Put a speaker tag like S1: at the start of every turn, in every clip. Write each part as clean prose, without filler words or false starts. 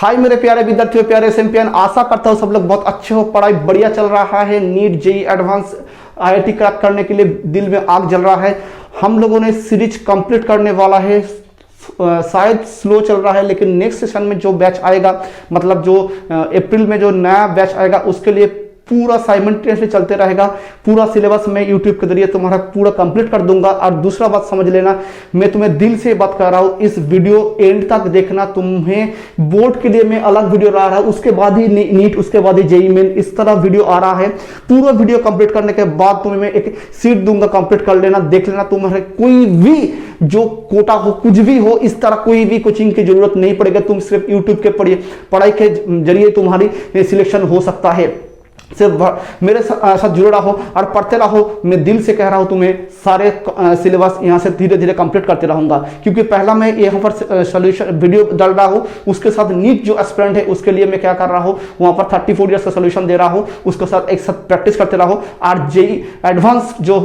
S1: हाय मेरे प्यारे विद्यार्थियों, प्यारे एसएमपीएन, आशा करता हूँ सब लोग बहुत अच्छे हो। पढ़ाई बढ़िया चल रहा है। NEET JEE advance IIT crack करने के लिए दिल में आग जल रहा है। हम लोगों ने सीरीज कंप्लीट करने वाला है। शायद स्लो चल रहा है, लेकिन नेक्स्ट सेशन में जो बैच आएगा, मतलब जो अप्रैल में जो नया बैच आएगा, उसके लिए पूरा साइमल्टेनियसली चलते रहेगा। पूरा सिलेबस मैं यूट्यूब के जरिए तुम्हारा पूरा कंप्लीट कर दूंगा। और दूसरा बात समझ लेना, मैं तुम्हें दिल से बात कर रहा हूँ, इस वीडियो एंड तक देखना। तुम्हें बोर्ड के लिए मैं अलग वीडियो ला रहा हूँ, उसके बाद ही नीट, उसके बाद ही जेईई मेन, इस तरह वीडियो आ रहा है। पूरा वीडियो कंप्लीट करने के बाद तुम्हें मैं एक सीट दूंगा, कंप्लीट कर लेना, देख लेना। तुम्हारे कोई भी जो कोटा हो, कुछ भी हो, इस तरह कोई भी कोचिंग की जरूरत नहीं पड़ेगा। तुम सिर्फ यूट्यूब के पढ़ाई के जरिए तुम्हारी सिलेक्शन हो सकता है। सिर्फ मेरे साथ जुड़े रहो और पढ़ते रहो। मैं दिल से कह रहा हूं, तुम्हें सारे सिलेबस यहां से धीरे धीरे कंप्लीट करते रहूंगा, क्योंकि पहला मैं यहां पर सॉल्यूशन वीडियो डाल रहा हूं। उसके साथ नीट जो एस्पिरेंट है, उसके लिए मैं क्या कर रहा हूं, वहां पर 34 ईयर्स का सॉल्यूशन दे रहा हूं। उसके साथ एक साथ प्रैक्टिस करते रहो। और जेईई एडवांस जो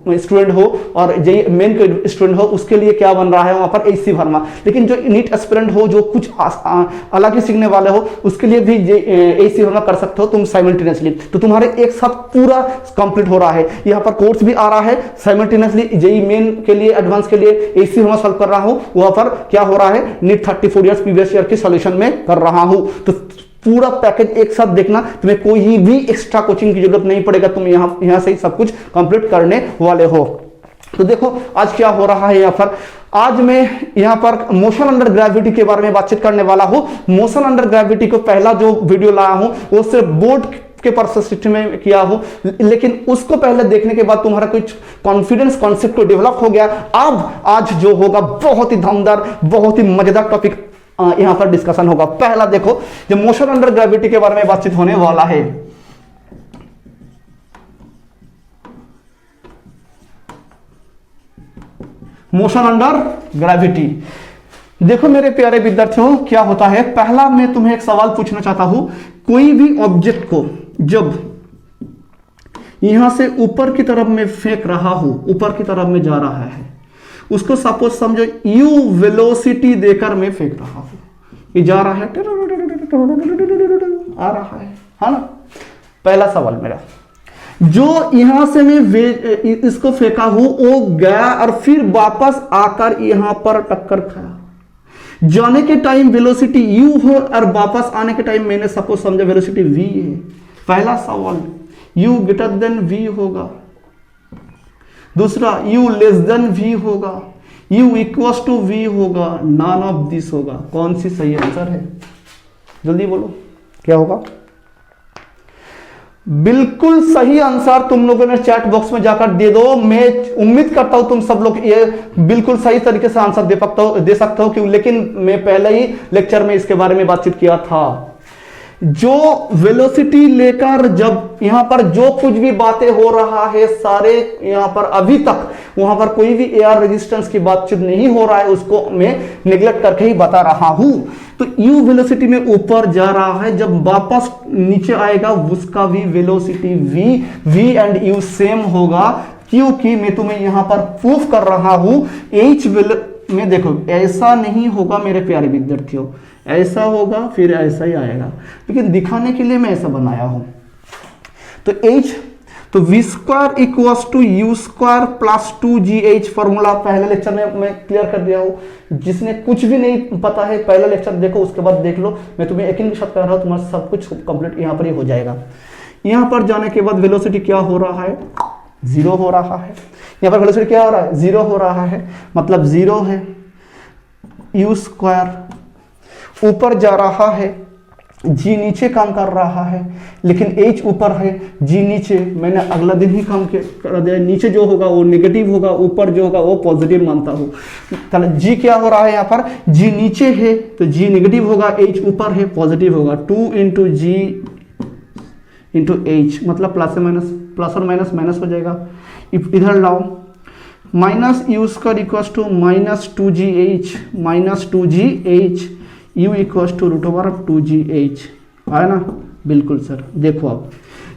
S1: स्टूडेंट हो और जेईई मेन के स्टूडेंट हो, उसके लिए क्या बन रहा है वहां पर एसी वर्मा। लेकिन जो नीट एस्पिरेंट हो, जो कुछ अलग ही सीखने वाले हो, उसके लिए भी एसी वर्मा कर सकते हो तुम साइमल्टेनियसली। तो तुम्हारे एक साथ पूरा कंप्लीट हो रहा है। यहां पर कोर्स भी आ रहा है साइमल्टेनियसली। जेईई मेन के लिए, एडवांस के लिए एसी वर्मा सॉल्व कर रहा हूं। वहां पर क्या हो रहा है, नीट 34 इयर्स प्रीवियस ईयर के सॉल्यूशन में कर रहा हूं। तो पूरा पैकेज एक साथ देखना, तुम्हें कोई भी एक्स्ट्रा कोचिंग की जरूरत नहीं पड़ेगा। तुम यहां से ही सब कुछ कंप्लीट करने वाले हो। तो देखो आज क्या हो रहा है। यहां पर आज मैं यहां पर मोशन अंडर ग्रेविटी के बारे में बातचीत करने वाला हूं। मोशन अंडर ग्रेविटी को पहला जो वीडियो लाया हूं, वो सिर्फ बोर्ड के परस्पेक्टिव में किया हूं, लेकिन उसको पहले देखने के बाद तुम्हारा कुछ कॉन्फिडेंस कॉन्सेप्ट को डेवलप हो गया। अब आज जो होगा बहुत ही दमदार, बहुत ही मजेदार टॉपिक यहां पर डिस्कशन होगा। पहला देखो, जो मोशन अंडर ग्रेविटी के बारे में बातचीत होने वाला है। मोशन अंडर ग्रेविटी, देखो मेरे प्यारे विद्यार्थियों, क्या होता है। पहला मैं तुम्हें एक सवाल पूछना चाहता हूं। कोई भी ऑब्जेक्ट को जब यहां से ऊपर की तरफ में फेंक रहा हूं, ऊपर की तरफ में जा रहा है, उसको सपोज समझो यू वेलोसिटी देकर मैं फेंक रहा हूं। ये जा रहा है, आ रहा है ना। पहला सवाल मेरा, जो यहां से मैं इसको फेंका हूं, वो गया और फिर वापस आकर यहां पर टक्कर खाया। जाने के टाइम वेलोसिटी u हो और वापस आने के टाइम मैंने सपोज समझा वेलोसिटी v है। पहला सवाल, u ग्रेटर देन v होगा। दूसरा, u लेस देन v होगा। u इक्वल्स टू v होगा। नॉन ऑफ दिस होगा। कौन सी सही आंसर है, जल्दी बोलो क्या होगा। बिल्कुल सही आंसर तुम लोगों ने चैट बॉक्स में जाकर दे दो। मैं उम्मीद करता हूं तुम सब लोग ये बिल्कुल सही तरीके से आंसर दे सकते हो क्यों, लेकिन मैं पहले ही लेक्चर में इसके बारे में बातचीत किया था। जो वेलोसिटी लेकर जब यहां पर जो कुछ भी बातें हो रहा है, सारे यहां पर अभी तक वहां पर कोई भी एयर रेजिस्टेंस की बातचीत नहीं हो रहा है, उसको मैं निगलेक्ट करके ही बता रहा हूं। तो u वेलोसिटी में ऊपर जा रहा है, जब वापस नीचे आएगा उसका भी velocity v and u same होगा, क्योंकि मैं तुम्हें यहां पर प्रूफ कर रहा हूं। h में देखो ऐसा नहीं होगा मेरे प्यारे विद्यार्थियों, ऐसा होगा फिर ऐसा ही आएगा, लेकिन दिखाने के लिए मैं ऐसा बनाया हूं। तो h, तो v square equals to u square plus 2gh formula पहले लेक्चर में मैं क्लियर कर दिया हूं। जिसने कुछ भी नहीं पता है, पहला लेक्चर देखो, उसके बाद देख लो। मैं तुम्हें यकीन के साथ कह रहा हूं, तुम्हारा सब कुछ कंप्लीट यहां पर ही हो जाएगा। यहां पर जाने के बाद वेलोसिटी क्या हो रहा है, 0 हो रहा है। यहां पर वेलोसिटी क्या हो रहा है, 0 हो रहा है, मतलब 0 है। यू स्क्वायर ऊपर जा रहा है, जी नीचे काम कर रहा है, लेकिन h ऊपर है, जी नीचे। मैंने अगला दिन ही काम कर दिया। नीचे जो होगा वो नेगेटिव होगा, ऊपर जो होगा वो पॉजिटिव मानता हूं। g क्या हो रहा है, यहां पर g नीचे है तो g नेगेटिव होगा, h ऊपर है पॉजिटिव होगा। 2 इंटू जी इंटू एच, मतलब प्लस और माइनस माइनस हो जाएगा। इधर लाओ, minus u square equals to minus 2gh u equals to √2gh आया ना। बिल्कुल सर। देखो अब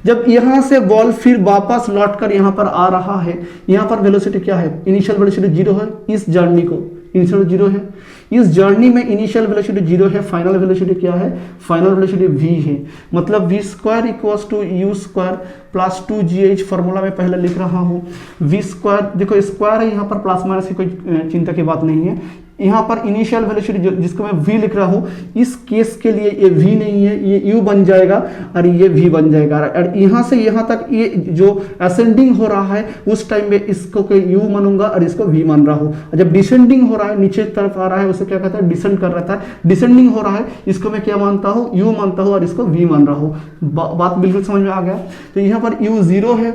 S1: जब यहां से बॉल फिर वापस लौटकर यहां पर आ रहा है, यहां पर वेलोसिटी क्या है, इनिशियल वेलोसिटी 0 है। इस जर्नी को इनिशियल जीरो है। इस जर्नी में इनिशियल वेलोसिटी जीरो है, फाइनल वेलोसिटी क्या है, फाइनल वेलोसिटी v है। मतलब v square equals to u square plus 2gh, formula में पहले लिख रहा हूँ। v स्क्वायर, देखो स्क्वायर है यहाँ पर, प्लस माइनस की कोई चिंता की बात नहीं है। यहाँ पर इनिशियल वेलोसिटी जिसको मैं v लिख रहा हूँ, इस केस के लिए ये v नहीं है, ये u बन जाएगा और ये v बन जाएगा। और यहाँ से यहाँ तक ये जो असेंडिंग हो रहा है उस टाइम में इसको u मानूंगा और इसको v मान रहा हूँ। जब डिसेंडिंग हो रहा है, नीचे तरफ आ रहा है, उसे क्या कहता है, डिसेंड कर रहा है। डिसेंडिंग हो रहा है, इसको मैं क्या मानता हूँ, u मानता हूँ और इसको v मान रहा हूँ। बात बिल्कुल समझ में आ गया। तो यहाँ पर u 0 है,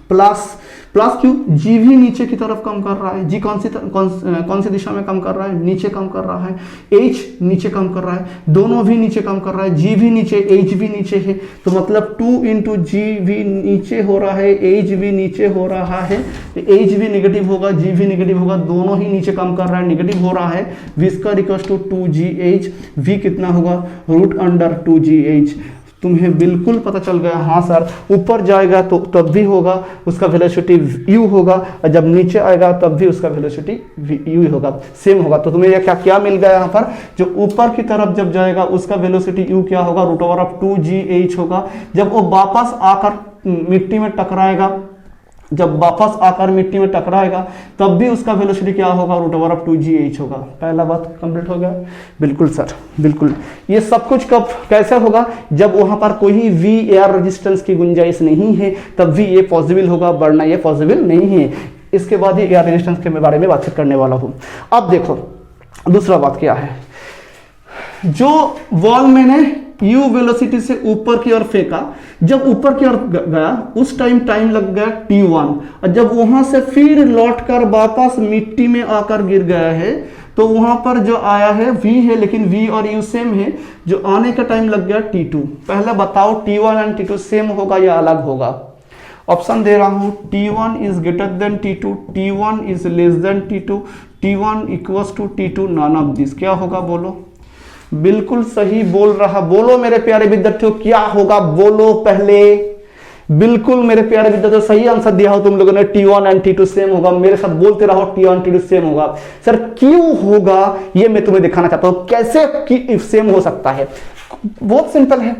S1: प्लस क्यों, जी भी नीचे की तरफ कम कर रहा है। जी कौन सी दिशा में कम कर रहा है, नीचे कम कर रहा है। एच नीचे कम कर रहा है, दोनों भी नीचे कम कर रहा है। जी भी नीचे, एच भी नीचे है, तो मतलब 2 इंटू जी भी नीचे हो रहा है, एच भी नीचे हो रहा है। एच भी नेगेटिव होगा, जी भी नेगेटिव होगा, दोनों ही नीचे कम कर रहा है, नेगेटिव हो रहा है। V square equals to 2gh, v कितना होगा, √2gh। तुम्हें बिल्कुल पता चल गया, हाँ सर ऊपर जाएगा तो तब भी होगा उसका वेलोसिटी u होगा, और जब नीचे आएगा तब भी उसका वेलोसिटी u होगा, सेम होगा। तो तुम्हें क्या क्या मिल गया यहाँ पर, जो ऊपर की तरफ जब जाएगा उसका वेलोसिटी u क्या होगा, √2gh होगा। जब वो वापस आकर मिट्टी में टकराएगा, जब वापस आकर मिट्टी में टकराएगा तब भी उसका वेलोसिटी क्या होगा, √2gh होगा। पहला बात कंप्लीट हो गया। बिल्कुल सर, बिल्कुल। ये सब कुछ कब कैसे होगा, जब वहां पर कोई v एयर रेजिस्टेंस की गुंजाइश नहीं है, तब भी ये पॉसिबल होगा, वरना ये पॉसिबल नहीं है। इसके बाद ये एयर रेजिस्टेंस के बारे में बातचीत करने वाला हूँ। अब देखो दूसरा बात क्या है, जो बॉल मैंने u वेलोसिटी से ऊपर की ओर फेंका, जब ऊपर की ओर गया उस टाइम लग गया t1, और जब वहां से फिर लौट कर वापस मिट्टी में आकर गिर गया है तो वहां पर जो आया है v है, लेकिन v और u सेम है, जो आने का टाइम लग गया t2। पहले बताओ t1 एंड t2 सेम होगा या अलग होगा। ऑप्शन दे रहा हूं, t1 is greater than t2, t1 is less than t2, t1 equals to t2, none of this. क्या होगा बोलो, बिल्कुल सही बोल रहा, बोलो मेरे प्यारे विद्यार्थियों क्या होगा, बोलो पहले। बिल्कुल मेरे प्यारे विद्यार्थियों सही आंसर दिया हो तुम लोगों ने, t1 एंड t2 सेम होगा। मेरे साथ बोलते रहो, t1 t2 सेम होगा। सर क्यों होगा ये मैं तुम्हें दिखाना चाहता हूं, कैसे सेम हो सकता है। बहुत सिंपल है,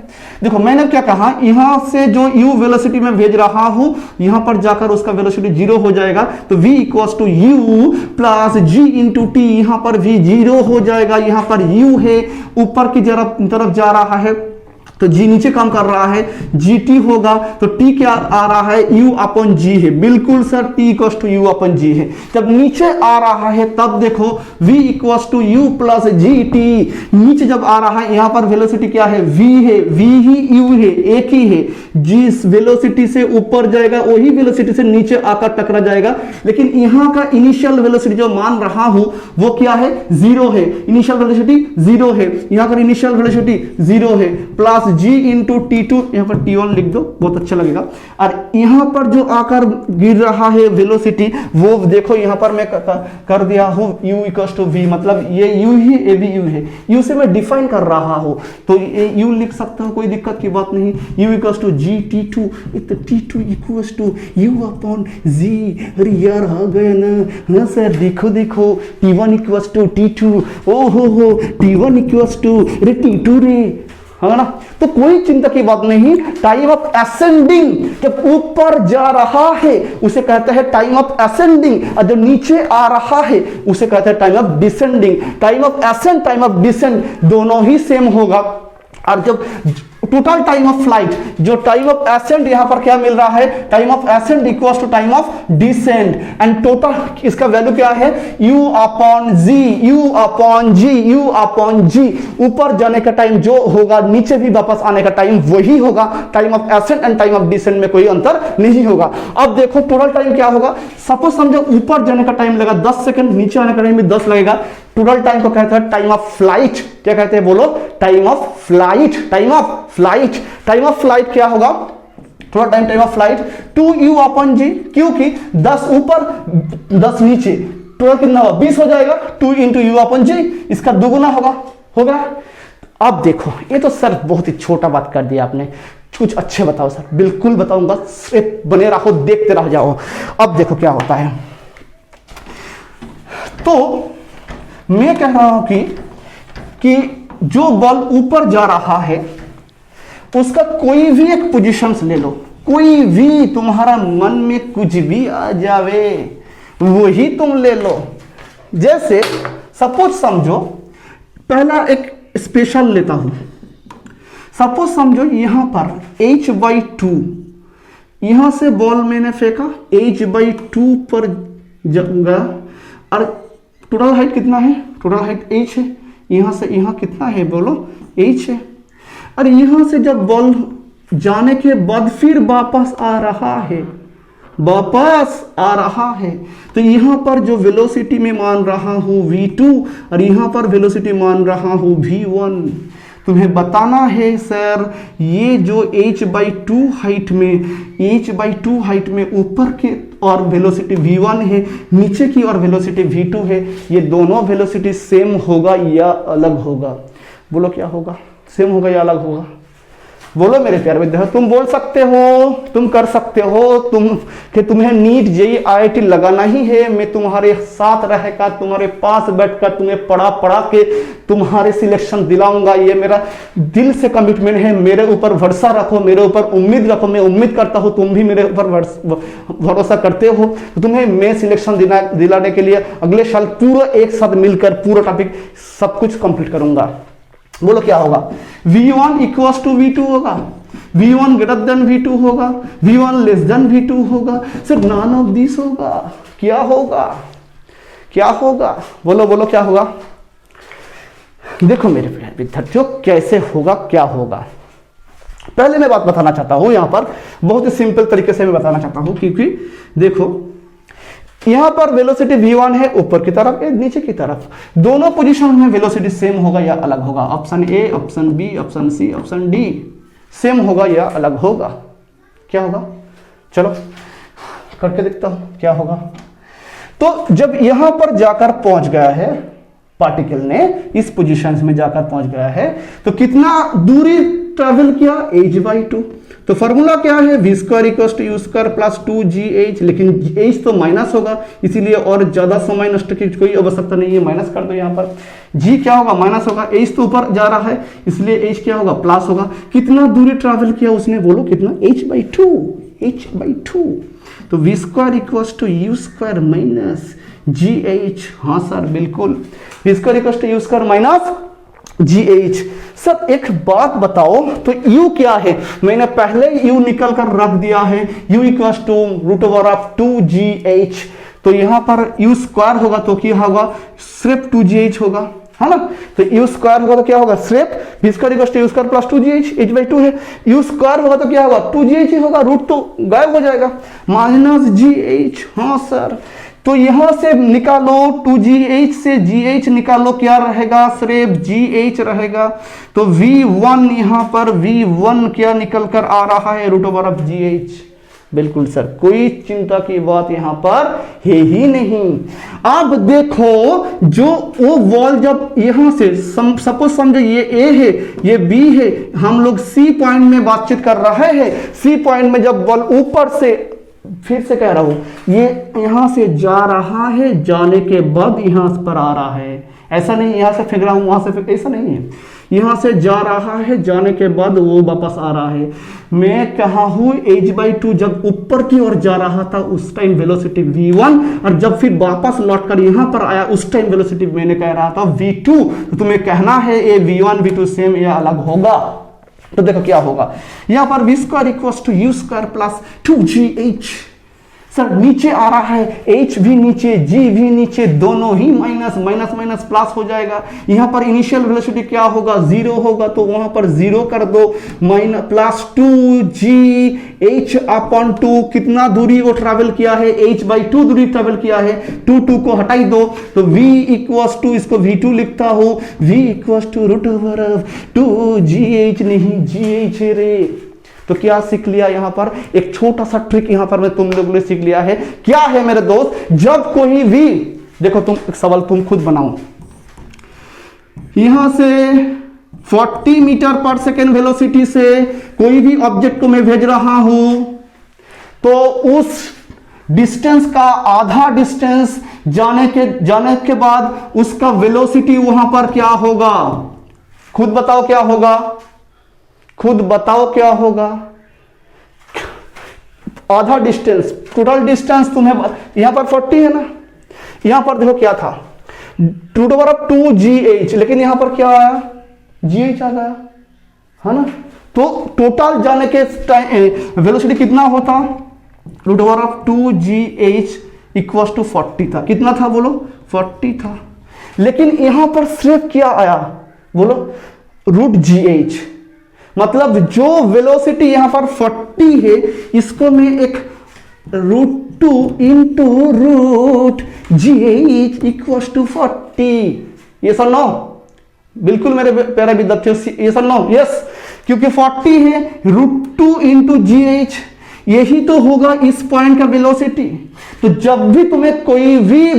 S1: देखो मैंने क्या कहा, यहां से जो u वेलोसिटी में भेज रहा हूं, यहां पर जाकर उसका वेलोसिटी 0 हो जाएगा, तो v equals to u plus g into t. यहां पर v 0 हो जाएगा, यहां पर u है, ऊपर की तरफ जा रहा है तो g नीचे काम कर रहा है, gt होगा, तो t क्या आ रहा है, u अपॉन g है। बिल्कुल sir, t equals to u upon g है। जब नीचे आ रहा है तब देखो v equals to u plus gt। नीचे जब आ रहा है, यहां पर वेलोसिटी क्या है, v है, v ही u है, एक ही है। जिस वेलोसिटी से ऊपर जाएगा वही वेलोसिटी से नीचे आकर टकरा जाएगा, लेकिन यहां का इनिशियल वेलोसिटी जो मान रहा हूं वो क्या है, 0 है। इनिशियल वेलोसिटी 0 है, यहां पर इनिशियल वेलोसिटी 0 है, प्लस g इंटू t2, यहां पर t1 लिख दो, बहुत अच्छा लगेगा। और यहां पर जो आकर गिर रहा है वेलोसिटी, वो देखो यहां पर मैं कर दिया हूं u इक्वल्स टू v, मतलब ये u ही a भी u है, u से मैं डिफाइन कर रहा हूं, तो ये u लिख सकता हूं, कोई दिक्कत की बात नहीं। u equals to g t2, t2 equals to u upon z। अरे यार आ गया ना, हाँ सर देखो t1 इक्वल्स टू t2, ओ हो t1 इक्वल्स टू रे t2 रे, है ना। तो कोई चिंता की बात नहीं। टाइम ऑफ असेंडिंग, जब ऊपर जा रहा है उसे कहते हैं टाइम ऑफ असेंडिंग, और जब नीचे आ रहा है उसे कहते हैं time of descending. Time of ascend, time of descend दोनों ही सेम होगा। और जब टोटल टाइम ऑफ फ्लाइट, जो टाइम ऑफ असेंड यहां पर क्या मिल रहा है, time of ascend equals to time of descend, and total इसका वैल्यू क्या है, u upon g, u upon g, u upon g। ऊपर जाने का टाइम जो होगा, नीचे भी वापस आने का टाइम वही होगा। Time of ascend and time of descend में कोई अंतर नहीं होगा। अब देखो टोटल टाइम क्या होगा, सपोज समझो ऊपर जाने का टाइम लगा 10 सेकंड, नीचे आने का टाइम भी 10 लगेगा। टोटल टाइम को कहते हैं टाइम ऑफ फ्लाइट। क्या कहते हैं बोलो, time of flight. Time of flight, time of flight क्या होगा, थोड़ा time of flight 2u upon g, क्योंकि 10 ऊपर 10 नीचे, टोटल कितना होगा 20 हो जाएगा, 2 इंटू यू अपॉन g, इसका दुगुना होगा। अब देखो ये तो सर बहुत ही छोटा बात कर दिया आपने, कुछ अच्छे बताओ सर। बिल्कुल बताऊंगा, सिर्फ बने रहो, देखते रह जाओ। अब देखो क्या होता है, तो मैं कह रहा हूं कि जो बॉल ऊपर जा रहा है उसका कोई भी एक पोजीशन ले लो, कोई भी तुम्हारा मन में कुछ भी आ जावे वही तुम ले लो। जैसे सपोज समझो, पहला एक स्पेशल लेता हूं, सपोज समझो यहां पर h/2, यहां से बॉल मैंने फेंका, h/2 पर गया और टोटल हाइट कितना है, टोटल हाइट h है, यहां से यहां कितना है बोलो, h है। और यहां से जब बॉल जाने के बाद फिर वापस आ रहा है, वापस आ रहा है, तो यहां पर जो वेलोसिटी में मान रहा हूं v2 और यहां पर वेलोसिटी मान रहा हूं v1। तुम्हें बताना है सर ये जो h/2 हाइट में ऊपर के और वेलोसिटी v1 है, नीचे की और वेलोसिटी v2 है, ये दोनों वेलोसिटी सेम होगा या अलग होगा? बोलो क्या होगा, सेम होगा या अलग होगा? बोलो मेरे प्यारे विद्यार्थी, तुम बोल सकते हो, तुम कर सकते हो, तुम्हें नीट जेईई आईआईटी लगाना ही है। मैं तुम्हारे साथ रहकर, तुम्हारे पास बैठकर तुम्हें पढ़ा के तुम्हारे सिलेक्शन दिलाऊंगा। ये मेरा दिल से कमिटमेंट है। मेरे ऊपर भरोसा रखो, मेरे ऊपर उम्मीद रखो। मैं उम्मीद करता हूं तुम भी मेरे ऊपर भरोसा करते हो, तो तुम्हें मैं सिलेक्शन दिलाने के लिए अगले साल पूरा एक साथ मिलकर पूरा टॉपिक सब कुछ कंप्लीट करूंगा। बोलो क्या होगा? v1 इक्वल टू v2 होगा, v1 ग्रेटर देन v2 होगा, v1 लेस देन v2 होगा, सिर्फ नॉन ऑफ दिस होगा। क्या होगा, क्या होगा? बोलो बोलो क्या होगा? देखो मेरे विद्यार्थियों कैसे होगा, क्या होगा। पहले मैं बात बताना चाहता हूं, यहां पर बहुत ही सिंपल तरीके से मैं बताना चाहता हूं, क्योंकि देखो यहां पर वेलोसिटी v1 है ऊपर की तरफ, नीचे की तरफ, दोनों पोजीशन में वेलोसिटी सेम होगा या अलग होगा? Option A, option B, option C, option D, same होगा या अलग होगा? क्या होगा? चलो करके देखता हूं क्या होगा। तो जब यहां पर जाकर पहुंच गया है पार्टिकल ने, इस पोजीशन में जाकर पहुंच गया है, तो कितना दूरी ट्रेवल किया? h/2। तो फॉर्मूला क्या है? v² = u² + 2gh, लेकिन h तो माइनस होगा, इसीलिए और ज्यादा समय नष्ट की कोई आवश्यकता नहीं है, माइनस कर दो। यहाँ पर g क्या होगा? माइनस होगा, h तो ऊपर जा रहा है इसलिए h क्या होगा? प्लस होगा। कितना दूरी ट्रैवल किया उसने, बोलो कितना? h/2, h/2। तो v² = u² - gh। हाँ सर बिल्कुल, v² = u² - gh। सर एक बात बताओ, तो u क्या है? मैंने पहले u निकल कर रख दिया है, u = √2gh। तो यहां पर u² होगा तो क्या होगा? सिर्फ 2gh होगा, है ना? तो u² होगा तो क्या होगा? सिर्फ v² = u² + 2gh, h/2 है। u² होगा तो क्या होगा? 2gh ही होगा, रूट तो गायब हो जाएगा, -gh। हाँ सर, तो यहां से निकालो 2gh से gh निकालो, क्या रहेगा? सिर्फ gh रहेगा। तो v1 यहां पर v1 क्या निकल कर आ रहा है? √gh। बिल्कुल सर, कोई चिंता की बात यहां पर है ही नहीं। अब देखो, जो वो बॉल जब यहां से सपोज समझो ये A है, ये B है, हम लोग C पॉइंट में बातचीत कर रहे हैं। C पॉइंट में जब बॉल ऊपर से, फिर से कह रहा हूं, ये यहां से जा रहा है, जाने के बाद यहां पर आ रहा है, ऐसा नहीं यहां से फेंक रहा हूं वहां से फेंक, ऐसा नहीं है। यहां से जा रहा है, जाने के बाद वो वापस आ रहा है। मैं कहा हूं h/2 जब ऊपर की ओर जा रहा था उस टाइम वेलोसिटी v1, और जब फिर वापस लौटकर यहां पर आया उस टाइम वेलोसिटी मैंने कह रहा था v2। तो तुम्हें कहना है ये v1 v2 सेम या अलग होगा? तो देखो क्या होगा, यहां पर v² = u² + 2gh। सर नीचे आ रहा है, h भी नीचे, g भी नीचे, दोनों ही माइनस माइनस माइनस प्लस हो जाएगा। यहां पर इनिशियल वेलोसिटी क्या होगा? 0 होगा, तो वहां पर 0 कर दो, +2gh/2। कितना दूरी वो ट्रैवल किया है? h/2 दूरी ट्रैवल किया है। 2 को हटाई दो, तो v = इसको v2 लिखता हूं, v = √2gh, नहीं gh रे। तो क्या सीख लिया यहां पर? एक छोटा सा ट्रिक यहां पर मैं तुम लोगों ने सीख लिया है। क्या है मेरे दोस्त? जब कोई भी, देखो तुम एक सवाल तुम खुद बनाओ, यहां से 40 मीटर/सेकेंड वेलोसिटी से कोई भी ऑब्जेक्ट को मैं भेज रहा हूं, तो उस डिस्टेंस का आधा डिस्टेंस जाने के बाद उसका वेलोसिटी वहां पर क्या होगा, खुद बताओ क्या होगा, खुद बताओ क्या होगा। आधा डिस्टेंस, टोटल डिस्टेंस तुम्हें यहां पर 40 है ना, यहां पर देखो क्या था 2/2gh, लेकिन यहां पर क्या आया gh आ गया है ना। तो टोटल जाने के टाइम वेलोसिटी कितना होता, √2gh इक्वल्स टू 40 था। कितना था बोलो, 40 था। लेकिन यहां पर सिर्फ क्या आया बोलो, √gh, मतलब जो वेलोसिटी यहां पर 40 है इसको मैं एक √2 इंटू √gh इक्वल्स टू 40। ये सर नो, बिल्कुल मेरे प्यारे विद्यार्थियों, ये सर नो, यस, क्योंकि 40 है, √2 इंटू gh यही तो होगा इस पॉइंट का वेलोसिटी। तो जब भी तुम्हें कोई भी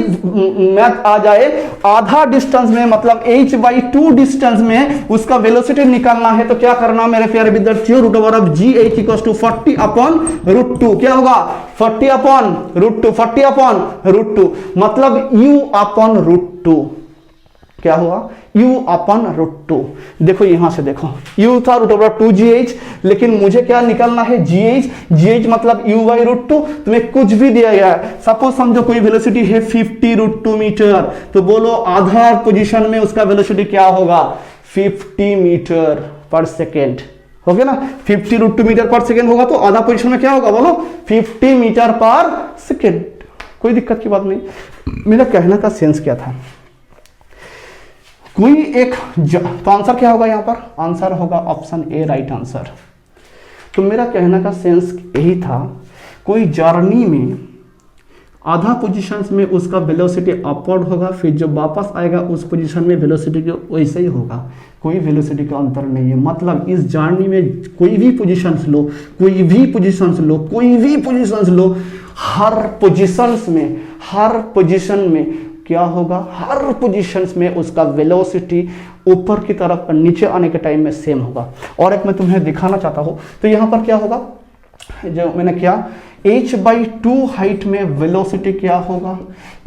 S1: मैथ आ जाए आधा डिस्टेंस में, मतलब h/2 डिस्टेंस में उसका वेलोसिटी निकालना है, तो क्या करना मेरे प्यारे विद्यार्थियों, √gh इक्वल्स टू 40 अपॉन √2। क्या होगा 40 अपॉन √2, 40 अपॉन √2, मतलब u अपॉन √2। क्या हुआ, u अपॉन √2। देखो यहां से देखो, u था √2gh, लेकिन मुझे क्या निकालना है gh मतलब u/√2। तुम्हें कुछ भी दिया गया है, सपोज समझो कोई वेलोसिटी है 50 √2 मीटर, तो बोलो आधा पोजीशन में उसका वेलोसिटी क्या होगा 50 मीटर पर सेकेंड, हो गया ना। 50 √2 मीटर पर सेकेंड होगा तो आधा पोजीशन में क्या होगा बोलो 50 मीटर पर सेकेंड। कोई दिक्कत की बात नहीं। मेरा कहने का सेंस क्या था, कोई एक तो आंसर क्या होगा यहां पर, आंसर होगा ऑप्शन ए राइट आंसर। तो मेरा कहने का सेंस यही था, कोई जर्नी में आधा पोजीशंस में उसका वेलोसिटी अपवर्ड होगा, फिर जब वापस आएगा उस पोजीशन में वेलोसिटी के वैसे ही होगा, कोई वेलोसिटी का अंतर नहीं है। मतलब इस जर्नी में कोई भी पोजीशंस लो, कोई भी पोजीशंस लो, कोई भी पोजीशंस लो, हर पोजीशन में क्या होगा, हर पोजीशंस में उसका वेलोसिटी ऊपर की तरफ और नीचे आने के टाइम में सेम होगा। और एक मैं तुम्हें दिखाना चाहता हूं, तो यहां पर क्या होगा, जो मैंने किया h/2 हाइट में वेलोसिटी क्या होगा,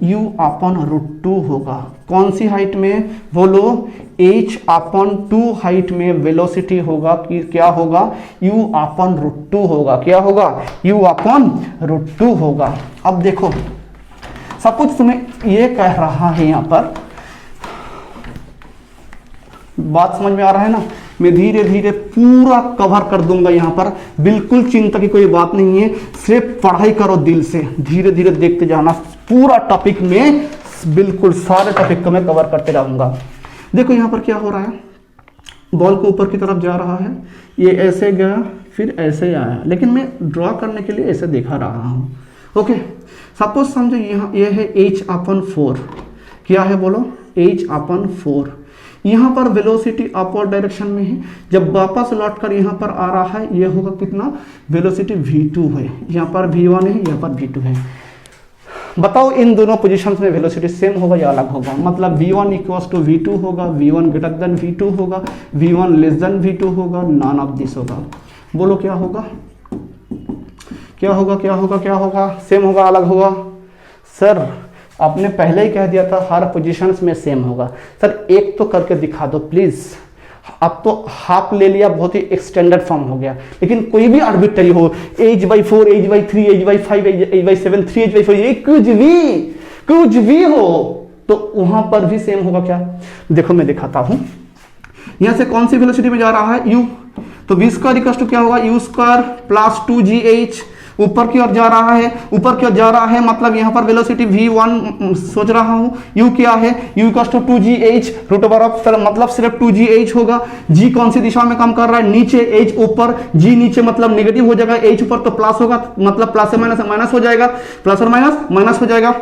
S1: u अपॉन √2 होगा। कौन सी हाइट में बोलो, h/2 हाइट में वेलोसिटी होगा कि क्या होगा, u अपॉन √2 होगा। क्या होगा, u अपॉन √2 होगा। अब देखो सपोज तुम्हें ये कह रहा है, यहां पर बात समझ में आ रहा है ना, मैं धीरे धीरे पूरा कवर कर दूंगा यहां पर, बिल्कुल चिंता की कोई बात नहीं है, सिर्फ पढ़ाई करो दिल से, धीरे धीरे देखते जाना, पूरा टॉपिक में बिल्कुल सारे टॉपिक को मैं कवर करते रहूंगा। देखो यहां पर क्या हो रहा है, बॉल को ऊपर की तरफ जा रहा है, ये ऐसे गया फिर ऐसे आया, लेकिन मैं ड्रॉ करने के लिए ऐसे दिखा रहा हूं। ओके, सपोज समझो यहाँ ये है h/4, क्या है बोलो h/4। यहाँ पर वेलोसिटी अपवर्ड डायरेक्शन में है, जब वापस लौट कर यहाँ पर आ रहा है ये होगा कितना, वेलोसिटी v2 है, यहाँ पर v1 है, यहाँ पर v2 है। बताओ इन दोनों पोजीशंस में वेलोसिटी सेम होगा या अलग होगा, मतलब v1 इक्वल्स टू v2 होगा, v1 ग्रेटर देन v2 होगा, v1 लेस देन v2 होगा, नॉन ऑफ दिस होगा। बोलो क्या होगा, क्या होगा, क्या होगा, क्या होगा, सेम होगा अलग होगा। सर आपने पहले ही कह दिया था हर पोजीशंस में सेम होगा। सर एक तो करके दिखा दो प्लीज। अब तो हाफ ले लिया, बहुत ही एक्सटेंडेड फॉर्म हो गया, लेकिन कोई भी आर्बिट्ररी हो, h/4, h/3, h/5, h/7, 3h/4, ये कुछ भी हो तो वहां पर भी सेम होगा। क्या देखो मैं दिखाता हूं, यहां से कौन सी वेलोसिटी में जा रहा है u, तो v² इक्वल्स टू क्या होगा u² प्लस 2gh, ऊपर की ओर जा रहा है, ऊपर की ओर जा रहा है, मतलब यहाँ पर वेलोसिटी v1 सोच रहा हूँ, u क्या है, u equals to 2gh, root over of मतलब सिर्फ 2gh होगा। g कौन सी दिशा में काम कर रहा है, नीचे, h ऊपर, g नीचे मतलब नेगेटिव हो जाएगा, h ऊपर तो प्लस होगा, मतलब प्लस से माइनस हो जाएगा, प्लस और माइनस हो जाएगा।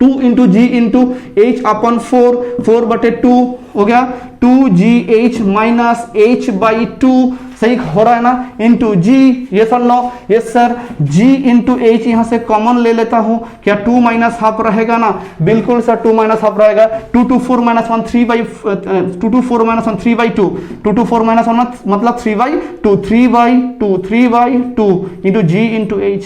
S1: 2 इंटू जी इंटू h/4, 4/2 हो गया, 2gh माइनस h/2, सही हो रहा है ना, इंटू जी, ये सर नो, ये सर g इंटू h यहां से कॉमन ले लेता हूं, क्या 2 माइनस हाफ रहेगा ना, बिल्कुल सर 2 माइनस हाफ रहेगा, 2 to 4 minus 1 2 to 4 minus 1 3/2, 2 to 4 minus 1 मतलब 3/2 इंटू g इंटू h,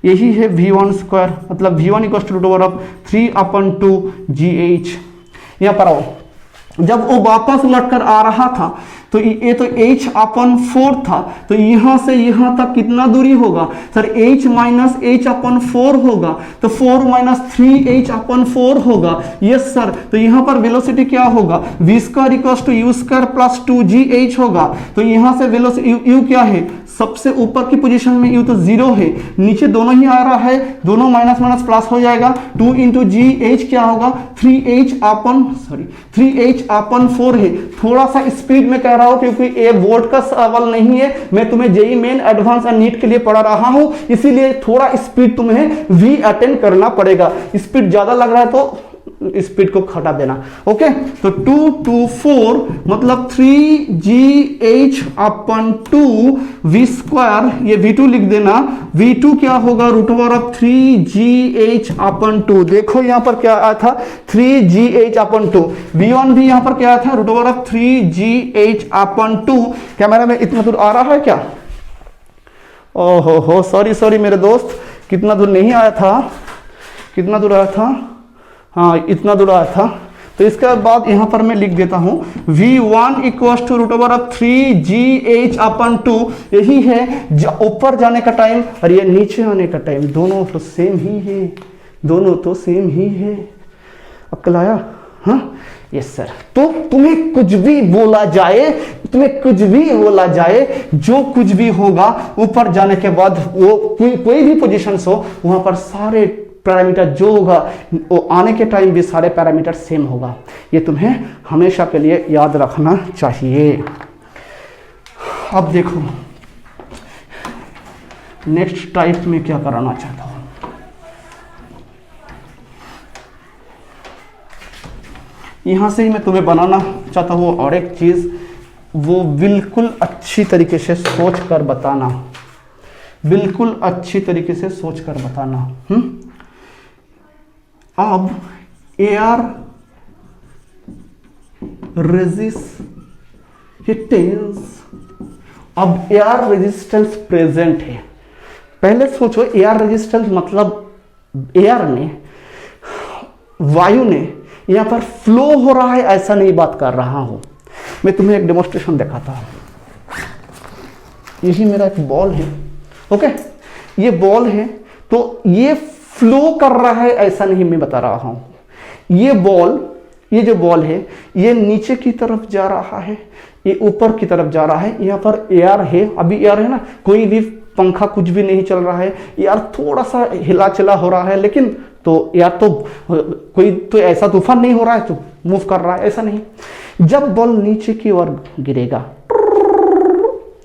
S1: यही है v1 स्क्वायर, मतलब v1 equal to root over of 3/2 GH। यहाँ पर आओ, जब वो वापस लौट कर आ रहा था तो ये तो h/4 था, तो यहां से यहां तक कितना दूरी होगा सर, h माइनस h/4 होगा, तो 4 माइनस 3h/4 होगा। यस सर, तो यहां पर वेलोसिटी क्या होगा, v square equal to u square plus 2gh होगा। तो यहां से वेलोसिटी u क्या है, सबसे ऊपर की पोजीशन में u तो 0 है, नीचे दोनों ही आ रहा है, दोनों माइनस माइनस प्लस हो जाएगा, 2 इंटू GH क्या होगा 3h/4 है। थोड़ा सा स्पीड में कह रहा हूं क्योंकि ये बोर्ड का सवाल नहीं है, मैं तुम्हें JEE main advance and NEET के लिए पढ़ा रहा हूं, इसीलिए थोड़ा स्पीड तुम्हें भी अटेंड करना पड़ेगा। स्पीड ज्यादा लग रहा है तो स्पीड को हटा देना। ओके, तो 2 to 4 मतलब 3gh/2 v स्क्वायर, ये v2 लिख देना, v2 क्या होगा रूट ओवर ऑफ 3gh/2। देखो यहां पर क्या आया था 3gh/2, v1 भी यहां पर क्या आया था root over of 3gh/2। Camera में इतना दूर आ रहा है क्या, ओहो हो सॉरी मेरे दोस्त, कितना दूर नहीं आया था, कितना दूर आया था, हाँ इतना दूर आया था। तो इसके बाद यहां पर मैं लिख देता हूं v1 equal to root over of 3gh/2। यही है ऊपर जाने का टाइम और ये नीचे आने का टाइम, दोनों तो सेम ही है, दोनों तो सेम ही है। अक्ल आया, हाँ यस सर। तो तुम्हें कुछ भी बोला जाए, तुम्हें कुछ भी बोला जाए, जो कुछ भी होगा ऊपर जाने के बाद वो कोई भी पोजीशन हो, वहां पर सारे पैरामीटर जो होगा वो आने के टाइम भी सारे पैरामीटर सेम होगा। ये तुम्हें हमेशा के लिए याद रखना चाहिए। अब देखो नेक्स्ट टाइप में क्या कराना चाहता हूं, यहां से ही मैं तुम्हें बनाना चाहता हूं और एक चीज, वो बिल्कुल अच्छी तरीके से सोच कर बताना, बिल्कुल अच्छी तरीके से सोच कर बताना। अब एयर रेजिस्टेंस, अब एयर रेजिस्टेंस प्रेजेंट है। पहले सोचो एयर रेजिस्टेंस मतलब एयर ने, वायु ने यहां पर फ्लो हो रहा है, ऐसा नहीं बात कर रहा हूं मैं, तुम्हें एक डेमोन्स्ट्रेशन दिखाता हूं। यही मेरा एक बॉल है, ओके, ये बॉल है, तो ये फ्लो कर रहा है ऐसा नहीं मैं बता रहा हूं। ये बॉल, ये जो बॉल है ये नीचे की तरफ जा रहा है, ये ऊपर की तरफ जा रहा है, यहाँ पर एयर है, अभी एयर है ना, कोई भी पंखा कुछ भी नहीं चल रहा है, एयर थोड़ा सा हिला चला हो रहा है, लेकिन तो एयर तो कोई तो ऐसा तूफान नहीं हो रहा है तो मूव कर रहा है, ऐसा नहीं। जब बॉल नीचे की ओर गिरेगा,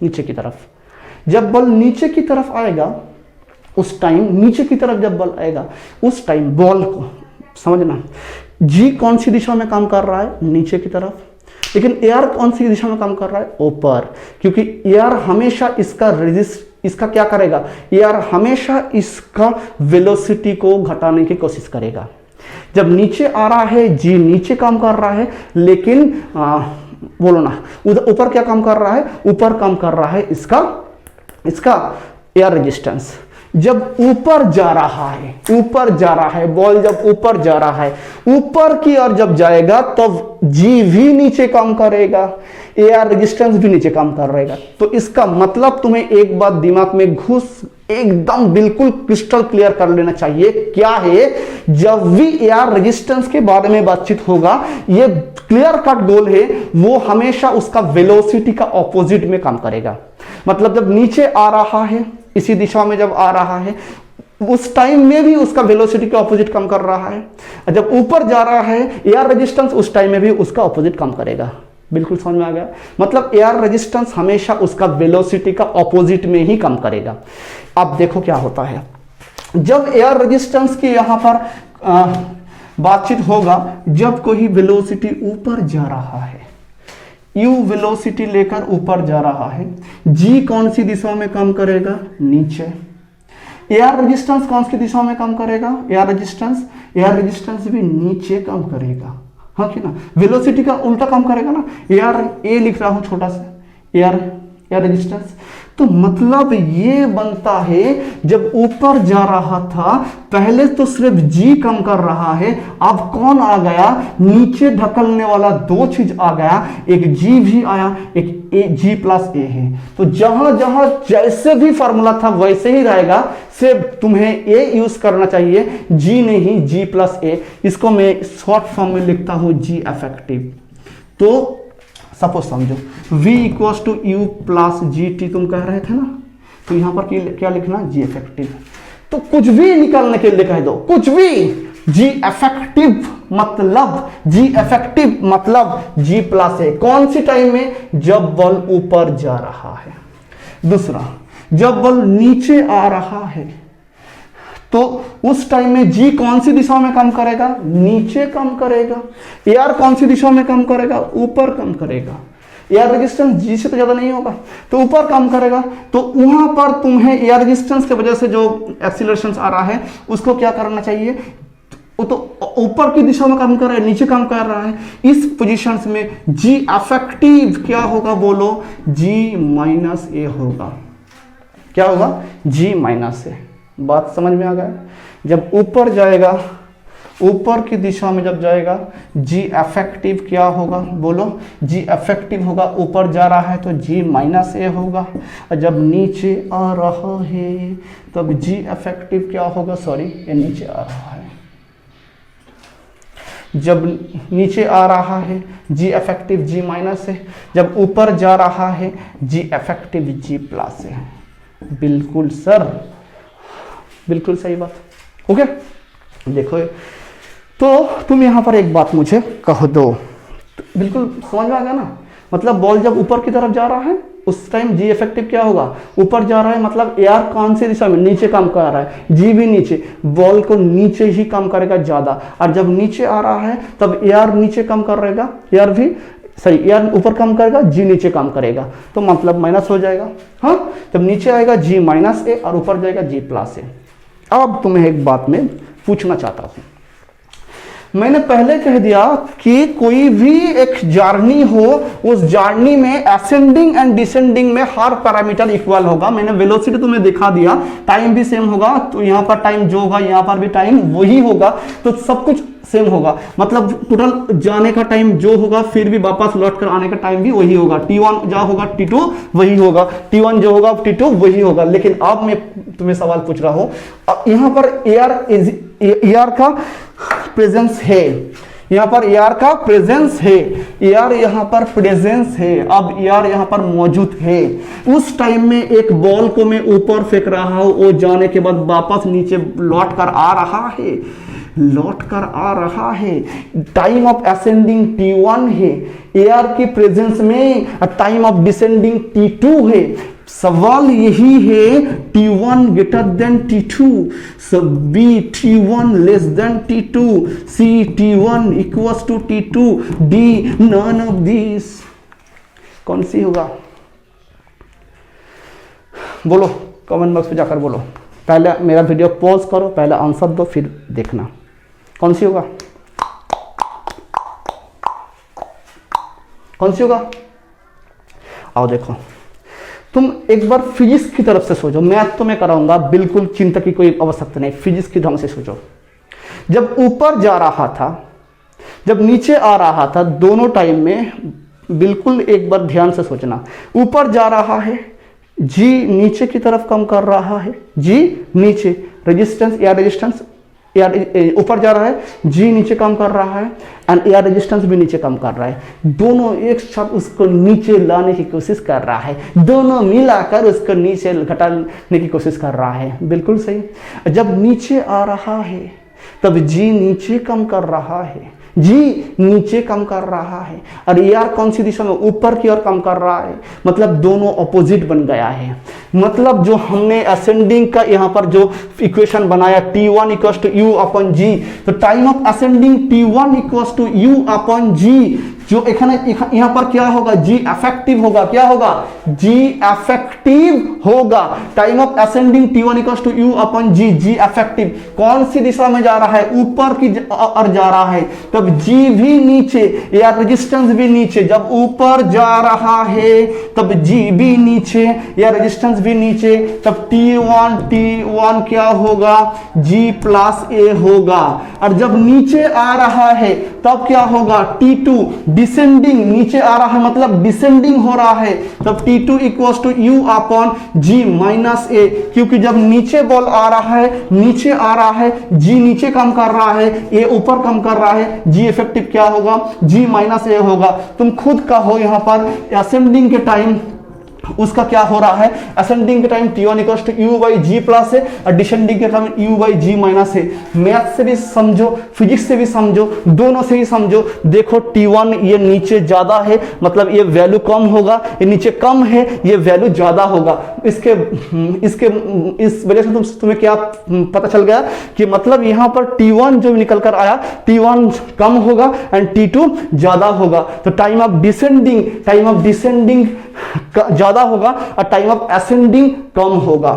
S1: नीचे की तरफ, जब बॉल नीचे की तरफ आएगा उस टाइम, नीचे की तरफ जब बॉल आएगा उस टाइम बॉल को समझना, जी कौन सी दिशा में काम कर रहा है, नीचे की तरफ, लेकिन एयर कौन सी दिशा में काम कर रहा है, ऊपर, क्योंकि एयर हमेशा इसका क्या करेगा, एयर हमेशा इसका वेलोसिटी को घटाने की कोशिश करेगा। जब नीचे आ रहा है जी नीचे काम कर रहा है, लेकिन बोलो ना उधर ऊपर क्या काम कर रहा है, ऊपर काम कर रहा है इसका एयर रेजिस्टेंस। जब ऊपर जा रहा है, ऊपर जा रहा है बॉल, जब ऊपर जा रहा है, ऊपर की ओर जब जाएगा तब जी भी नीचे काम करेगा, एयर रेजिस्टेंस भी नीचे काम कर रहेगा। तो इसका मतलब तुम्हें एक बात दिमाग में घुस एकदम बिल्कुल क्रिस्टल क्लियर कर लेना चाहिए, क्या है, जब भी एयर रेजिस्टेंस के बारे में बातचीत होगा, ये क्लियर कट गोल है, वो हमेशा उसका वेलोसिटी का ऑपोजिट में काम करेगा। मतलब जब नीचे आ रहा है, इसी दिशा में जब आ रहा है, उस टाइम में भी उसका वेलोसिटी का ऑपोजिट काम कर रहा है। जब ऊपर जा रहा है एयर रेजिस्टेंस, उस टाइम में भी उसका ऑपोजिट काम करेगा। बिल्कुल समझ में आ गया, मतलब एयर रेजिस्टेंस हमेशा उसका वेलोसिटी का ऑपोजिट में ही काम करेगा। अब देखो क्या होता है, जब एयर रेजिस्टेंस की यहां पर बातचीत होगा, जब कोई वेलोसिटी ऊपर जा रहा है, यू वेलोसिटी लेकर ऊपर जा रहा है, जी कौन सी दिशा में काम करेगा, नीचे। एयर रेजिस्टेंस कौन सी दिशा में काम करेगा, एयर रेजिस्टेंस भी नीचे काम करेगा, हाँ कि ना, वेलोसिटी का उल्टा काम करेगा ना। एयर ए लिख रहा हूं छोटा सा, एयर रेजिस्टेंस, तो मतलब ये बनता है जब ऊपर जा रहा था पहले तो सिर्फ जी कम कर रहा है, अब कौन आ गया, नीचे ढकलने वाला दो चीज आ गया, एक जी भी आया, एक ए जी प्लस ए है। तो जहां जहां जैसे भी फॉर्मूला था वैसे ही रहेगा, सिर्फ तुम्हें ए यूज करना चाहिए, जी नहीं, जी प्लस ए। इसको मैं शॉर्ट फॉर्म में लिखता हूं जी इफेक्टिव। तो सपोज समझो v equals to u plus g t तुम कह रहे थे ना, तो यहां पर क्या लिखना, जी इफेक्टिव। तो कुछ भी निकालने के लिए कह दो, कुछ भी, जी इफेक्टिव मतलब जी प्लस है। कौन सी टाइम में, जब बॉल ऊपर जा रहा है। दूसरा, जब बॉल नीचे आ रहा है तो उस टाइम में जी कौन सी दिशा में काम करेगा, नीचे काम करेगा। एआर कौन सी दिशा में काम करेगा, ऊपर काम करेगा। एआर रेजिस्टेंस जी से तो ज्यादा नहीं होगा तो ऊपर काम करेगा। तो वहां पर तुम्हें एआर रेजिस्टेंस की वजह से जो एक्सीलरेशन आ रहा है उसको क्या करना चाहिए, वो तो ऊपर की दिशा में काम कर रहा है, नीचे काम कर रहा है। इस पोजीशन में जी इफेक्टिव क्या होगा, बोलो, जी माइनस ए होगा। क्या होगा, जी माइनस ए। बात समझ में आ गया। जब ऊपर जाएगा, ऊपर की दिशा में जब जाएगा, जी इफेक्टिव क्या होगा, बोलो, जी इफेक्टिव होगा, ऊपर जा रहा है तो जी माइनस ए होगा। और जब नीचे आ रहा है तब जी इफेक्टिव क्या होगा, सॉरी ये नीचे आ रहा है, जब नीचे आ रहा है जी इफेक्टिव जी माइनस है, जब ऊपर जा रहा है जी इफेक्टिव जी प्लस है। बिल्कुल सर, बिल्कुल सही बात। ओके, देखो तो तुम यहां पर एक बात मुझे कह दो, तो बिल्कुल समझ में आ गया ना। मतलब बॉल जब ऊपर की तरफ जा रहा है उस टाइम जी इफेक्टिव क्या होगा, ऊपर जा रहा है, मतलब एआर कौन सी दिशा में, नीचे काम कर रहा है, जी भी नीचे, बॉल को नीचे ही काम करेगा ज्यादा। और जब नीचे आ रहा है तब एआर नीचे काम करेगा, एआर भी सही, एआर ऊपर काम करेगा, जी नीचे काम करेगा, तो मतलब माइनस हो जाएगा। हाँ, जब नीचे आएगा जी माइनस ए और ऊपर जाएगा जी प्लस ए। अब तुम्हें एक बात मैं पूछना चाहता हूं, मैंने पहले कह दिया कि कोई भी एक जर्नी हो, उस जर्नी में असेंडिंग एंड डिसेंडिंग में हर पैरामीटर इक्वल होगा। मैंने वेलोसिटी तुम्हें दिखा दिया, टाइम भी सेम होगा, तो यहाँ पर टाइम जो होगा यहाँ पर भी टाइम वही होगा, तो सब कुछ सेम होगा। मतलब टोटल जाने का टाइम जो होगा फिर भी वापस लौट कर आने का टाइम भी वही होगा। T1 जो होगा T2 वही होगा, T1 जो होगा T2 वही होगा। लेकिन अब मैं तुम्हें सवाल पूछ रहा हूं, यहाँ पर एआर का प्रेजेंस है, यहाँ पर एआर का प्रेजेंस है, एआर यहाँ पर प्रेजेंस है, अब एआर यहाँ पर मौजूद है। उस टाइम में एक बॉल को मैं ऊपर फेंक रहा हूं, वो जाने के बाद वापस नीचे लौट कर आ रहा है, लौट कर आ रहा है। टाइम ऑफ असेंडिंग T1 है, एआर की प्रेजेंस में टाइम ऑफ डिसेंडिंग T2 है। सवाल यही है, T1 greater than T2, B T1 less than T2, C T1 equals to T2, D none of this. कौन सी होगा, बोलो कमेंट बॉक्स पे जाकर बोलो। पहले मेरा वीडियो पॉज करो, पहले आंसर दो, फिर देखना कौन सी होगा, कौन सी होगा। आओ देखो, तुम एक बार फिजिक्स की तरफ से सोचो, मैथ तो मैं कराऊंगा, बिल्कुल चिंता की कोई आवश्यकता नहीं, फिजिक्स की ढंग से सोचो। जब ऊपर जा रहा था, जब नीचे आ रहा था, दोनों टाइम में बिल्कुल एक बार ध्यान से सोचना। ऊपर जा रहा है, जी नीचे की तरफ कम कर रहा है, जी नीचे, रेजिस्टेंस या रेजिस्टेंस एआर ऊपर जा रहा है, जी नीचे काम कर रहा है, एंड एआर रेजिस्टेंस भी नीचे काम कर रहा है। दोनों एक साथ उसको नीचे लाने की कोशिश कर रहा है, दोनों मिलाकर उसको नीचे घटाने की कोशिश कर रहा है। बिल्कुल सही। जब नीचे आ रहा है तब जी नीचे कम कर रहा है, जी नीचे कम कर रहा है, और एआर कौन सी दिशा में, ऊपर की ओर कम कर रहा है। मतलब दोनों ऑपोजिट बन गया है। मतलब जो हमने असेंडिंग का यहाँ पर जो इक्वेशन बनाया T1 equals to U upon G, तो time of ascending T1 equals to U upon G जो यहाँ पर क्या होगा, जी इफेक्टिव होगा, क्या होगा, जी इफेक्टिव होगा। Time of ascending T1 equals to U upon g, g effective कौन सी दिशा में जा रहा है, ऊपर की और जा रहा है, तब जी भी नीचे या रेजिस्टेंस भी नीचे, जब ऊपर जा रहा है तब जी भी नीचे या रेजिस्टेंस भी नीचे, तब T1 क्या होगा, G प्लस A होगा। और जब नीचे आ रहा है तब क्या होगा, T2 डिसेंडिंग, नीचे आ रहा है मतलब डिसेंडिंग हो रहा है, तब T2 equals to U upon G minus A, क्योंकि जब नीचे बॉल आ रहा है, नीचे आ रहा है, G नीचे कम कर रहा है, A ऊपर कम कर रहा है, G इफेक्टिव क्या होगा, G माइनस A होगा। तुम खुद का हो यहाँ पर असेंडिंग के टाइम उसका क्या हो रहा है, असेंडिंग के time T1 equals to U by G plus है और डिसेंडिंग के time U by G minus है। मैथ से भी समझो, फिजिक्स से भी समझो, दोनों से ही समझो। देखो T1 ये नीचे ज्यादा है मतलब ये वैल्यू कम होगा, ये नीचे कम है ये वैल्यू ज्यादा होगा। इस वजह से तुम्हें क्या पता चल गया कि मतलब यहाँ पर T1 जो निकल कर आया, T1 कम होगा एंड T2 ज्यादा होगा। तो टाइम ऑफ डिसेंडिंग ज्यादा होगा और टाइम ऑफ असेंडिंग कम होगा।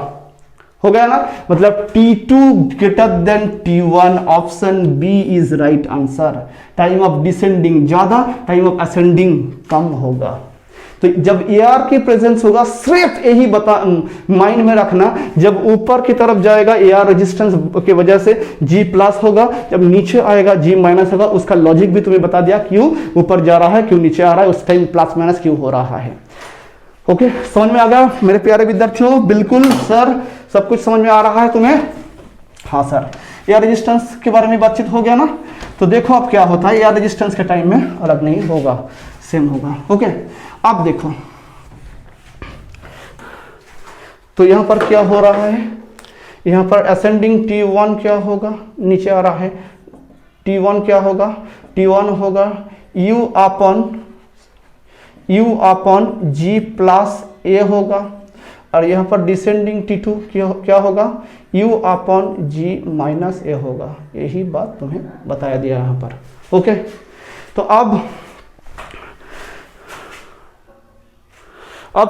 S1: हो गया ना, मतलब T2 greater than T1, option B is right answer. Time of descending ज्यादा, टाइम ऑफ असेंडिंग कम होगा। तो जब AR की प्रेजेंस होगा, सिर्फ यही माइंड में रखना, जब ऊपर की तरफ जाएगा AR रेजिस्टेंस की वजह से G प्लस होगा, जब नीचे आएगा G माइनस होगा। उसका लॉजिक भी तुम्हें बता दिया, क्यों ऊपर जा रहा है क्यों नीचे आ रहा है, उस टाइम प्लस माइनस क्यों हो रहा है। ओके, समझ में आ गया मेरे प्यारे विद्यार्थियों? बिल्कुल सर, सब कुछ समझ में आ रहा है तुम्हें? हाँ सर, एयर रेजिस्टेंस के बारे में बातचीत हो गया ना। तो देखो अब क्या होता है, एयर रेजिस्टेंस के टाइम में अलग नहीं होगा, सेम होगा। ओके, अब देखो तो यहां पर क्या हो रहा है, यहां पर असेंडिंग T1 क्या होगा, नीचे आ रहा है, T1 क्या होगा, T1 होगा U upon G plus A होगा। और यहाँ पर डिसेंडिंग T2 क्या होगा, U upon G minus A होगा। यही बात तुम्हें बताया दिया यहाँ पर। ओके, तो अब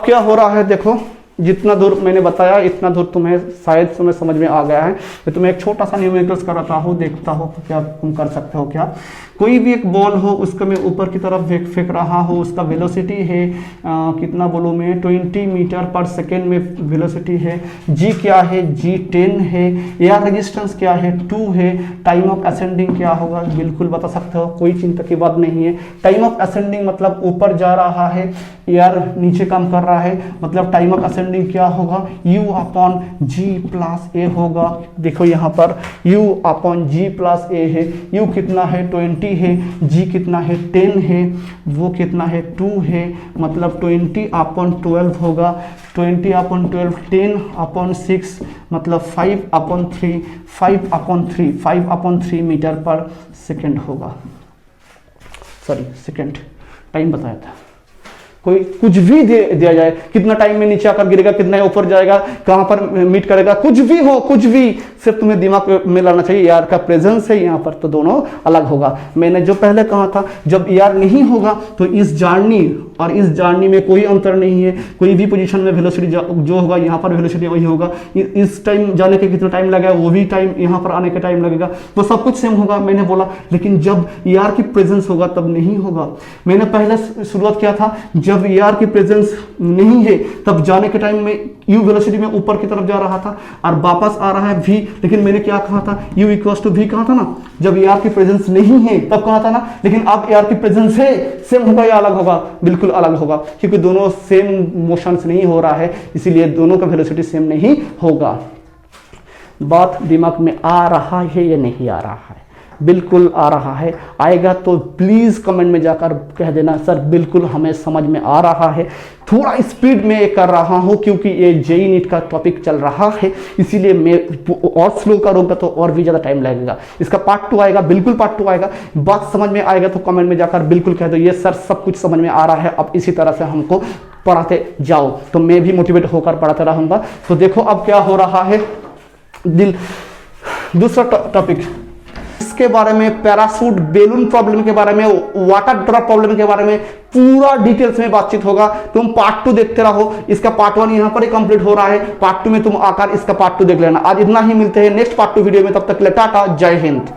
S1: क्या हो रहा है, देखो जितना दूर मैंने बताया इतना दूर तुम्हें शायद समझ में आ गया है। मैं तुम्हें एक छोटा सा न्यूमेरिकल्स कराता हूँ, देखता हो क्या तुम कर सकते हो। क्या कोई भी एक बॉल हो, उसको मैं ऊपर की तरफ फेंक रहा हूँ, उसका वेलोसिटी है कितना बोलूँ मैं, 20 मीटर पर सेकेंड में वेलोसिटी है। G क्या है, G 10 है। एयर रेजिस्टेंस क्या है, 2 है। टाइम ऑफ असेंडिंग क्या होगा, बिल्कुल बता सकते हो, कोई चिंता की बात नहीं है। टाइम ऑफ असेंडिंग मतलब ऊपर जा रहा है, एयर नीचे काम कर रहा है, मतलब टाइम ऑफ असेंडिंग क्या होगा, U upon G plus A होगा। देखो यहाँ पर U upon G plus A है। U कितना है, 20 है। G कितना है, 10 है। वो कितना है, 2 है, मतलब 20 अपॉन 12 होगा। 20 अपॉन 12, 10 अपॉन 6 मतलब 5 अपॉन 3, 5 अपॉन 3 मीटर पर सेकेंड होगा। सॉरी, सेकेंड टाइम बताया था। कोई कुछ भी दिया जाए, कितना टाइम में नीचे आकर गिरेगा, कितना ऊपर जाएगा, कहां पर मीट करेगा, कुछ भी हो, कुछ भी, सिर्फ तुम्हें दिमाग में लाना चाहिए यार का प्रेजेंस है यहाँ पर, तो दोनों अलग होगा। मैंने जो पहले कहा था, जब यार नहीं होगा तो इस जर्नी और इस जर्नी में कोई अंतर नहीं है। कोई भी पोजीशन में वेलोसिटी जो होगा, यहाँ पर वेलोसिटी वही होगा। इस टाइम जाने के कितना टाइम लगेगा, वो भी टाइम यहाँ पर आने का टाइम लगेगा, तो सब कुछ सेम होगा, मैंने बोला। लेकिन जब यार की प्रेजेंस होगा तब नहीं होगा। मैंने पहले शुरुआत किया था, जब यार की प्रेजेंस नहीं है तब जाने के टाइम में U वेलोसिटी में ऊपर की तरफ जा रहा था और वापस आ रहा है V। लेकिन मैंने क्या कहा था, U इक्वल्स टू V कहा था ना, जब यार की प्रेजेंस नहीं है तब कहा था ना। लेकिन अब यार की प्रेजेंस है, सेम होगा या अलग होगा, बिल्कुल अलग होगा, क्योंकि दोनों सेम मोशन से नहीं हो रहा है, इसीलिए दोनों का वेलोसिटी सेम नहीं होगा। बात दिमाग में आ रहा है या नहीं आ रहा है? बिल्कुल आ रहा है। आएगा तो प्लीज कमेंट में जाकर कह देना, सर बिल्कुल हमें समझ में आ रहा है। थोड़ा स्पीड में कर रहा हूं क्योंकि ये जेईई नीट का टॉपिक चल रहा है, इसीलिए मैं और स्लो करूंगा तो और भी ज्यादा टाइम लगेगा। इसका पार्ट 2 आएगा, बिल्कुल पार्ट 2 आएगा। बात समझ में आएगा तो कमेंट में जाकर बिल्कुल कह दो, ये सर सब कुछ समझ में आ रहा है, अब इसी तरह से हमको पढ़ाते जाओ, तो मैं भी मोटिवेट होकर पढ़ाते रहूंगा। तो देखो अब क्या हो रहा है, दूसरा टॉपिक इसके बारे में, पैराशूट बेलून प्रॉब्लम के बारे में, वाटर ड्रॉप प्रॉब्लम के बारे में पूरा डिटेल्स में बातचीत होगा। तुम पार्ट 2 देखते रहो, इसका पार्ट 1 यहाँ पर ही कंप्लीट हो रहा है, पार्ट 2 में तुम आकर इसका पार्ट 2 देख लेना। आज इतना ही, मिलते हैं नेक्स्ट पार्ट 2 वीडियो में, तब तक के लिए टाटा, जय हिंद।